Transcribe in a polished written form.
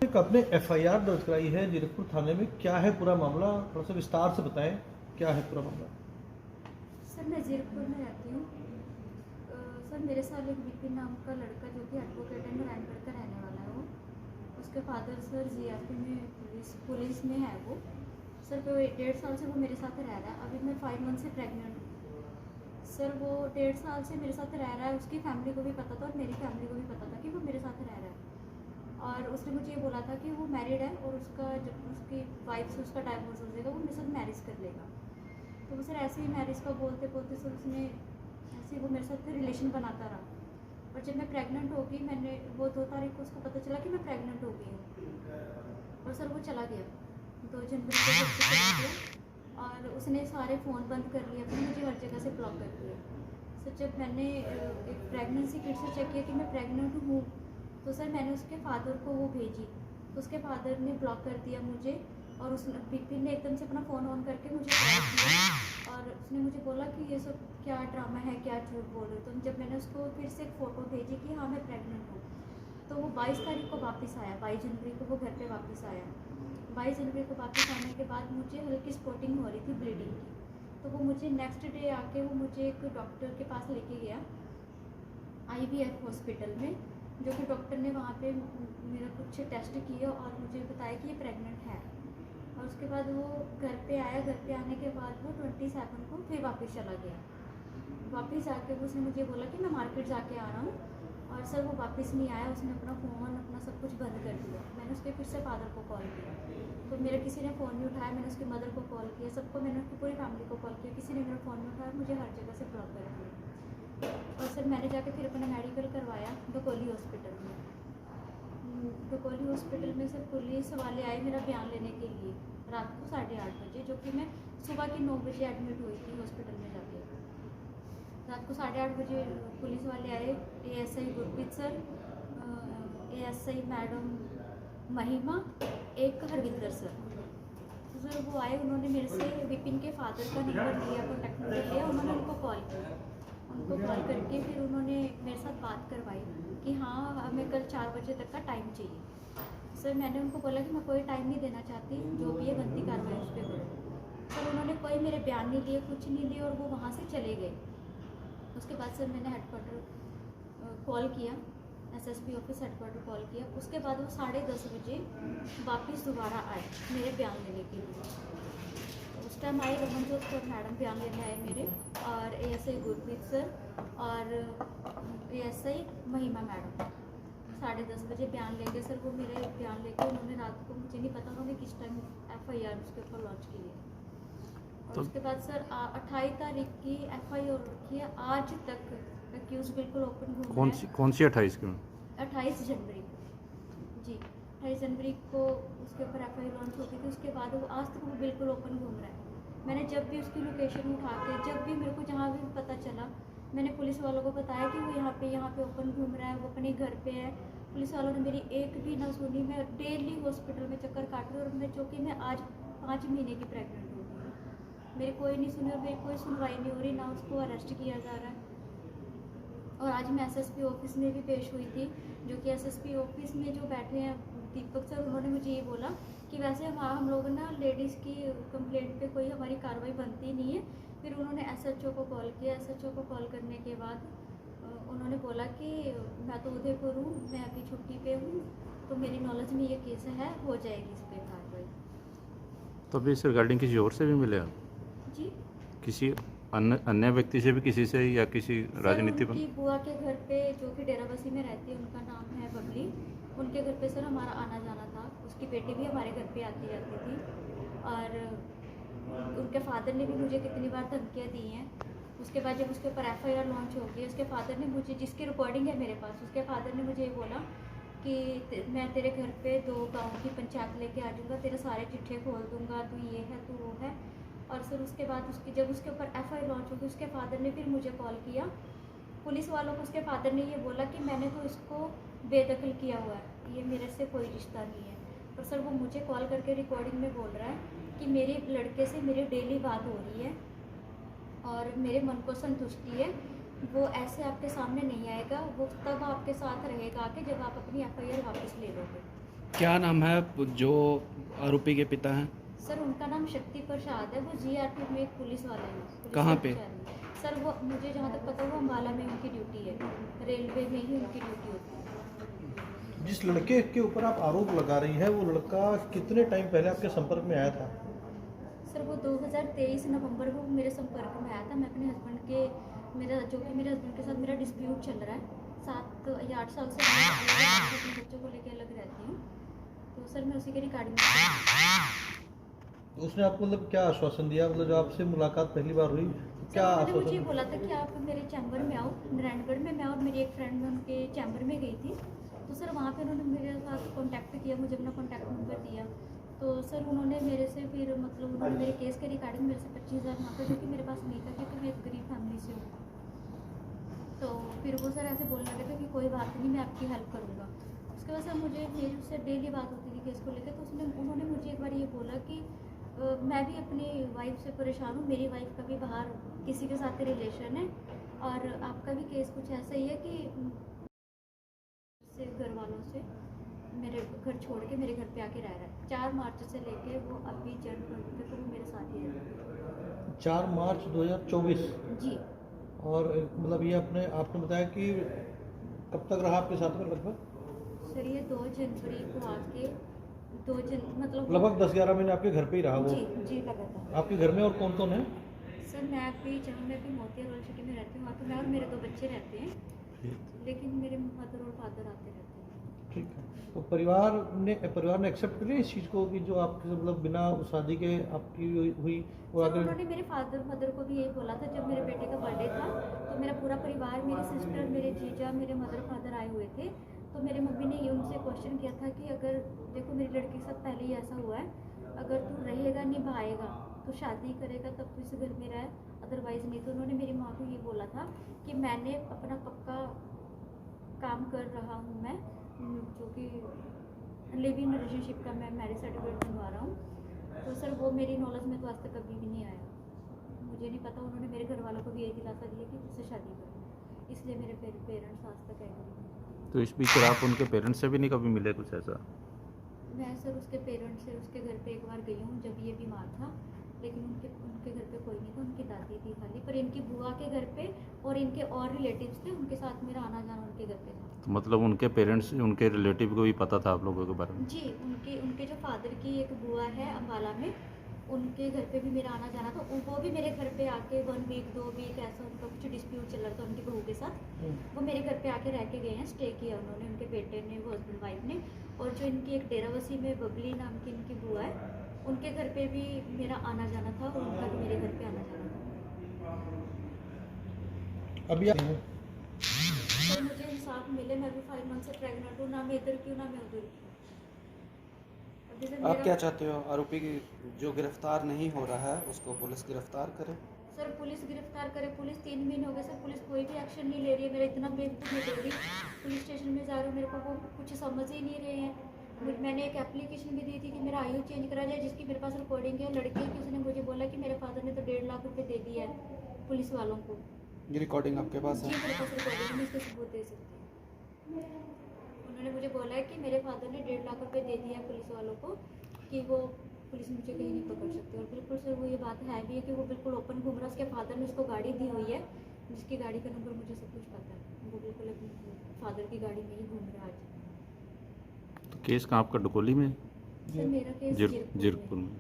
एक आपने एफआईआर दर्ज कराई है जीरकपुर थाने में, क्या है पूरा मामला? थोड़ा सा विस्तार से बताएं, क्या है पूरा मामला? सर मैं जीरकपुर में रहती हूँ। सर मेरे साथ एक विपिन नाम का लड़का जो कि एडवोकेट है, नारायणगढ़ का रहने वाला है वो। उसके फादर सर जीआरपी में पुलिस में है वो। सर वो 1.5 साल से वो मेरे साथ रह रहा है। अभी मैं 5 मंथ से प्रेग्नेंट हूँ। सर वो 1.5 साल से मेरे साथ रह रहा है। उसकी फैमिली को भी पता था और मेरी फैमिली को भी पता था कि वो मेरे साथ रह रहा है। और उसने मुझे ये बोला था कि वो मैरिड है और उसका जब उसकी वाइफ से उसका डाइवोर्स हो जाएगा वो मेरे साथ मैरिज कर लेगा। तो वो सर ऐसे ही मैरिज का बोलते बोलते सर उसने ऐसे ही वो मेरे साथ रिलेशन बनाता रहा। और जब मैं प्रेग्नेंट हो गई, मैंने वो 2 तारीख को उसको पता चला कि मैं प्रेग्नेंट हो गई हूँ और सर वो चला गया 2 जनवरी को घर से चला गया। और उसने सारे फ़ोन बंद कर लिए अपने, मुझे हर जगह से ब्लॉक कर दिया। सर जब मैंने एक प्रेगनेंसी किट से चेक किया कि मैं प्रेग्नेंट हूँ, तो सर मैंने उसके फादर को वो भेजी, तो उसके फादर ने ब्लॉक कर दिया मुझे। और उसने विपिन ने एकदम से अपना फ़ोन ऑन करके मुझे कॉल किया और उसने मुझे बोला कि ये सब क्या ड्रामा है, क्या झूठ बोल रहे हो। तो जब मैंने उसको फिर से एक फ़ोटो भेजी कि हाँ मैं प्रेग्नेंट हूँ, तो वो 22 तारीख को वापस आया। 22 जनवरी को वो घर पे वापस आया। 22 जनवरी को वापस आने के बाद मुझे हल्की स्पॉटिंग हो रही थी, ब्लीडिंग की। तो वो मुझे नेक्स्ट डे आके वो मुझे एक डॉक्टर के पास लेके गया, IVF हॉस्पिटल में, जो कि डॉक्टर ने वहाँ पे मेरा कुछ टेस्ट किए और मुझे बताया कि ये प्रेग्नेंट है। और उसके बाद वो घर पे आया। घर पे आने के बाद वो 27 को फिर वापस चला गया। वापस आके वो उसने मुझे बोला कि मैं मार्केट जाके आ रहा हूँ। और सर वो वापस नहीं आया। उसने अपना फ़ोन अपना सब कुछ बंद कर दिया। मैंने उसके फिर से फादर को कॉल किया, तो मेरा किसी ने फ़ोन नहीं उठाया। मैंने उसकी मदर को कॉल किया, सबको, मैंने उसकी पूरी फैमिली को कॉल किया, किसी ने मेरा फ़ोन नहीं उठाया। मुझे हर जगह से ब्लॉक कर दिया। और सर मैंने जाके फिर अपना मेडिकल करवाया डकोली हॉस्पिटल में। डकोली हॉस्पिटल में सर पुलिस वाले आए मेरा बयान लेने के लिए रात को 8:30 बजे, जो कि मैं सुबह के 9 बजे एडमिट हुई थी हॉस्पिटल में जाके। रात को 8:30 बजे पुलिस वाले आए, ASI Gurpreet sir, ASI madam महिमा, एक हरविंदर सर। तो सर वो आए, उन्होंने मेरे से विपिन के फादर का नंबर लिया, कॉन्टैक्ट नंबर लिया, उन्होंने उनको कॉल किया। उनको कॉल करके फिर उन्होंने मेरे साथ बात करवाई कि हाँ हमें कल 4 बजे तक का टाइम चाहिए। सर मैंने उनको बोला कि मैं कोई टाइम नहीं देना चाहती, जो भी है बनती कार्रवाई उस पर करो। सर उन्होंने कोई मेरे बयान नहीं लिए, कुछ नहीं लिए, और वो वहाँ से चले गए। उसके बाद सर मैंने हेडक्वार्टर कॉल किया, SSP ऑफिस हेडक्वार्टर कॉल किया। उसके बाद वो 10:30 बजे वापस दोबारा आए मेरे बयान लेने के लिए। उस time I Ramanjot Kaur madam बयान लेने आए मेरे, और ASI गुरप्रीत सर और ASI महिमा मैडम। 10:30 बजे बयान लेके सर वो मेरे बयान लेके उन्होंने रात को, मुझे नहीं पता उन्होंने किस टाइम FIR उसके ऊपर लॉन्च की है। और तो उसके बाद सर 28 तारीख की FIR रखी है। आज तक एक्यूज बिल्कुल ओपन घूम रहा है। कौन सी 28 की? 28 जनवरी जी, 28 जनवरी को उसके ऊपर FIR लॉन्च होती थी। उसके बाद वो आज तक वो बिल्कुल ओपन घूम रहा है। मैंने जब भी उसकी लोकेशन उठा के, जब भी मेरे को जहाँ भी पता चला, मैंने पुलिस वालों को बताया कि वो यहाँ पे ओपन घूम रहा है, वो अपने घर पे है। पुलिस वालों ने मेरी एक भी ना सुनी। मैं डेली हॉस्पिटल में चक्कर काट रही हूँ, और मैं जो कि मैं आज 5 महीने की प्रेग्नेंट हो गई हूँ। मेरी कोई नहीं सुनी और मेरी कोई सुनवाई नहीं हो रही, ना उसको अरेस्ट किया जा रहा है। और आज मैं SSP ऑफिस में भी पेश हुई थी, जो कि SSP ऑफिस में जो बैठे हैं दीपक सर, उन्होंने मुझे ये बोला कि वैसे हम लोग ना लेडीज़ की कंप्लेंट पे कोई हमारी कार्रवाई बनती नहीं है। फिर उन्होंने SHO को कॉल किया। SHO को कॉल करने के बाद उन्होंने बोला कि मैं तो उदयपुर हूँ, मैं अभी छुट्टी पे हूँ, तो मेरी नॉलेज में ये केस है, हो जाएगी इस पर कार्रवाई। तो अभी इस रिगार्डिंग किसी और से भी मिले आप? जी, किसी अन्य व्यक्ति से भी, किसी से, या किसी राजनीति पर? उनकी बुआ के घर पे, जो कि डेराबस्सी में रहती है, उनका नाम है बबली, उनके घर पे सर हमारा आना जाना था। उसकी बेटी भी हमारे घर पे आती रहती थी। और उनके फादर ने भी मुझे कितनी बार धमकियाँ दी हैं। उसके बाद जब उसके ऊपर FIR लॉन्च हो गई, उसके फादर ने मुझे, जिसकी रिकॉर्डिंग है मेरे पास, उसके फादर ने मुझे ये बोला कि मैं तेरे घर पे 2 गाँव की पंचायत लेके आ जाऊँगा, तेरे सारे चिट्ठे खोल दूँगा, तू ये है, तू वो है। और सर उसके बाद जब उसके ऊपर FIR लॉन्च होगी, उसके फादर ने फिर मुझे कॉल किया पुलिस वालों को। उसके फादर ने ये बोला कि मैंने तो इसको बेदखल किया हुआ है, ये मेरे से कोई रिश्ता नहीं है। और सर वो मुझे कॉल करके रिकॉर्डिंग में बोल रहा है कि मेरे लड़के से मेरी डेली बात हो रही है और मेरे मन को संतुष्टि है, वो ऐसे आपके सामने नहीं आएगा, वो तब आपके साथ रहेगा आके जब आप अपनी FIR वापस ले लोगे। क्या नाम है जो आरोपी के पिता हैं? सर उनका नाम शक्ति प्रसाद है, वो जीआरपी में एक पुलिस वाले हैं, पुलिस कहाँ पे? कर्मचारी हैं। सर वो मुझे जहाँ तक पता है वो अम्बाला में उनकी ड्यूटी है, रेलवे में ही उनकी ड्यूटी होती है। जिस लड़के के ऊपर आप आरोप लगा रही हैं वो लड़का कितने टाइम पहले आपके संपर्क में आया था? सर वो 2023 नवंबर को मेरे संपर्क में आया था। मैं अपने हस्बैंड के मेरे हस्बैंड के साथ मेरा डिस्प्यूट चल रहा है, 7 या 8 साल से मैं अपने बच्चों को लेकर अलग रहती हूँ। तो सर मैं उसी के रिगार्डिंग तो उसने आपको मतलब क्या आश्वासन दिया, मतलब जो आपसे मुलाकात पहली बार हुई क्या उन्होंने मुझे आश्वासन? बोला था कि आप मेरे चैम्बर में आओ नारायणगढ़ में। मैं और मेरी एक फ्रेंड में उनके चैम्बर में गई थी, तो सर वहाँ पे उन्होंने मेरे साथ कांटेक्ट किया, मुझे अपना कांटेक्ट नंबर दिया। तो सर उन्होंने मेरे से फिर मतलब उन्होंने मेरे केस के रिगार्डिंग मेरे से 25,000 मांगा, जो कि मेरे पास नहीं था क्योंकि मैं एक गरीब फैमिली से हूँ। तो फिर वो सर ऐसे बोलने लगे थे कि कोई बात नहीं, मैं आपकी हेल्प करूँगा। उसके बाद सर मुझे मेरी उससे डेली बात होती थी केस को लेकर। तो उन्होंने मुझे एक बार ये बोला कि मैं भी अपनी वाइफ से परेशान हूँ, मेरी वाइफ का भी बाहर किसी के साथ रिलेशन है और आपका भी केस कुछ ऐसा ही है कि से घर वालों से मेरे घर छोड़ के मेरे घर पे आके रह रहा है। 4 मार्च से लेके वो अभी जन्म पे तो वो मेरे साथ ही है। 4 मार्च 2024। जी और मतलब ये आपने बताया कि कब तक रहा आपके साथ में? लगभग सर ये 2 जनवरी को आके मतलब लगभग 10-11 महीने आपके घर पे ही रहा वो? जी लगातार। आपके घर में और कौन कौन है? सर मैं अभी मोतिया रोड सिटी में रहती हूँ, वहाँ पे मैं और मेरे 2 बच्चे रहते हैं, लेकिन मेरे मदर और फादर आते रहते हैं। ठीक है। तो परिवार ने एक्सेप्ट कर लिया इस चीज़ को कि जो आपके मतलब बिना शादी के आपकी हुई वो सर आगे? उन्होंने मेरे फादर मदर को भी यही बोला था। जब मेरे बेटे का बर्थडे था तो मेरा पूरा परिवार, मेरी सिस्टर, मेरे जीजा, मेरे मदर फादर आए हुए थे। तो मेरी मम्मी ने ये उनसे क्वेश्चन किया था कि अगर देखो मेरी लड़की के साथ पहले ही ऐसा हुआ है, अगर तू रहेगा निभाएगा तो शादी करेगा तब तू इस घर में रह, अदरवाइज़ नहीं। तो उन्होंने मेरी माँ को ये बोला था कि मैंने अपना पक्का काम कर रहा हूँ मैं, जो कि लिव इन रिलेशनशिप का मैं मैरिज सर्टिफिकेट बनवा रहा हूँ। तो सर वो मेरी नॉलेज में तो आज तक कभी भी नहीं आया, मुझे नहीं पता। उन्होंने मेरे घर वालों को भी यही दिलासा दिया कि उससे शादी करो, इसलिए मेरे पेरेंट्स आज तक एग्री नहीं। तो इस बीच आप उनके पेरेंट्स से भी नहीं कभी मिले कुछ ऐसा? मैं सर उसके पेरेंट्स से उसके घर पे एक बार गई हूँ जब ये बीमार था, लेकिन उनके घर पे कोई नहीं था, उनकी दादी थी खाली। पर इनकी बुआ के घर पे और इनके और रिलेटिव्स थे, उनके साथ मेरा आना जाना उनके घर पे था। तो मतलब उनके पेरेंट्स उनके रिलेटिव को भी पता था आप लोगों के बारे में? जी उनके जो फादर की एक बुआ है अम्बाला में, उनके घर पे भी मेरा आना जाना था। वो भी मेरे घर पे आके 1 वीक 2 वीक ऐसा उनका कुछ डिस्प्यूट चल रहा था उनकी बहू के साथ। वो मेरे घर पे आके रह के गए हैं, स्टे किया उन्होंने, उनके बेटे ने, वो हस्बैंड वाइफ ने। और जो इनकी एक डेराबस्सी में बबली नाम की इनकी बुआ है, उनके घर पे भी मेरा आना जाना था और उनका भी मेरे घर पे आना जाना था। अभी तो मुझे इंसाफ मिले, मैं भी 5 मंथ से प्रेग्नेंट हूँ, ना मैं इधर की हूँ ना मैं उधर की हूँ। अभी से आप मेरा- क्या चाहते हो? आरोपी की जो गिरफ्तार नहीं हो रहा है उसको पुलिस गिरफ्तार करे। सर पुलिस गिरफ्तार करे। पुलिस 3 महीने हो गए सर, पुलिस कोई भी एक्शन नहीं ले रही है। मेरा इतना बेवकूफ़ मैं कर रही, पुलिस स्टेशन में जा रही हूँ, मेरे को वो कुछ समझ ही नहीं रहे हैं। मैंने एक एप्लीकेशन भी दी थी कि मेरा आयु चेंज करा जाए, जिसकी मेरे पास रिकॉर्डिंग है लड़के की। उसने मुझे बोला कि मेरे फादर ने तो 1.5 लाख रुपए दे दिया है पुलिस वालों को। ये रिकॉर्डिंग आपके पास जी है? मेरे पास रिकॉर्डिंग, मैं इसके सबूत दे सकती हूँ। उन्होंने मुझे बोला है कि मेरे फादर ने 1.5 लाख रुपए दे दिया है पुलिस वालों को, कि वो पुलिस मुझे कहीं नहीं पकड़ सकती। और बिल्कुल सर वो ये बात है भी है कि वो बिल्कुल ओपन घूम रहा है। उसके फादर ने उसको गाड़ी दी हुई है, जिसकी गाड़ी का नंबर मुझे सब कुछ पता है। वो बिल्कुल अपनी फादर की गाड़ी में ही घूम रहा है आज। तो केस कहाँ आपका डकोली में? सर मेरा केस जीरकपुर में।